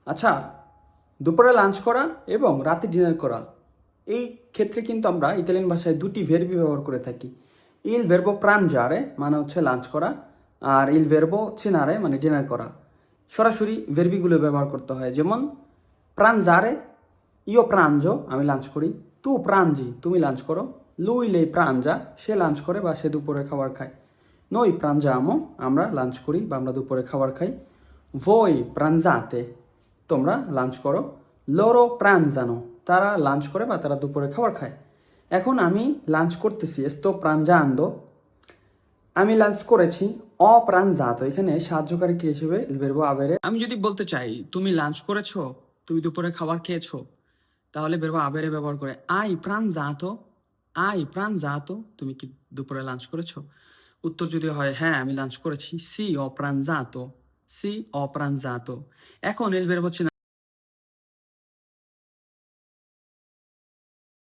আচ্ছা, দুপুরে লাঞ্চ করা এবং রাতে ডিনার করা, এই ক্ষেত্রে কিন্তু আমরা ইতালিয়ান ভাষায় দুটি ভেরবি ব্যবহার করে থাকি। ইল ভেরবো প্রাঞ্জারে মানে হচ্ছে লাঞ্চ করা, আর ইল ভেরবো চিনারে মানে ডিনার করা। সরাসরি ভেরবিগুলো ব্যবহার করতে হয়, যেমন প্রাঞ্জারে ইও প্রাঞ্জো আমি লাঞ্চ করি, তু প্রাঞ্জি তুমি লাঞ্চ করো, লুই লে প্রাঞ্জা সে লাঞ্চ করে বা সে দুপুরে খাবার খায়, নই প্রাঞ্জামো আমরা লাঞ্চ করি বা আমরা দুপুরে খাবার খাই, voi pranzate তোমরা লাঞ্চ করো, loro pranzano তারা লাঞ্চ করে বা তারা দুপুরে খাবার খায়। এখন আমি লাঞ্চ করতেছি, sto pranzando আমি লাঞ্চ করেছি, অ প্রাঞ্জাতো এখানে সাহায্যকারী ক্রিয়া হিসেবে il verbo avere। আমি যদি বলতে চাই তুমি লাঞ্চ করেছো, তুমি দুপুরে খাবার খেয়েছো, তাহলে verbo avere ব্যবহার করে hai pranzato তুমি কি দুপুরে লাঞ্চ করেছো? উত্তর যদি হয় হ্যাঁ আমি লাঞ্চ করেছি, সি ও প্রাঞ্জাতো, সি ও প্রাঞ্জাতো। এখন il verbo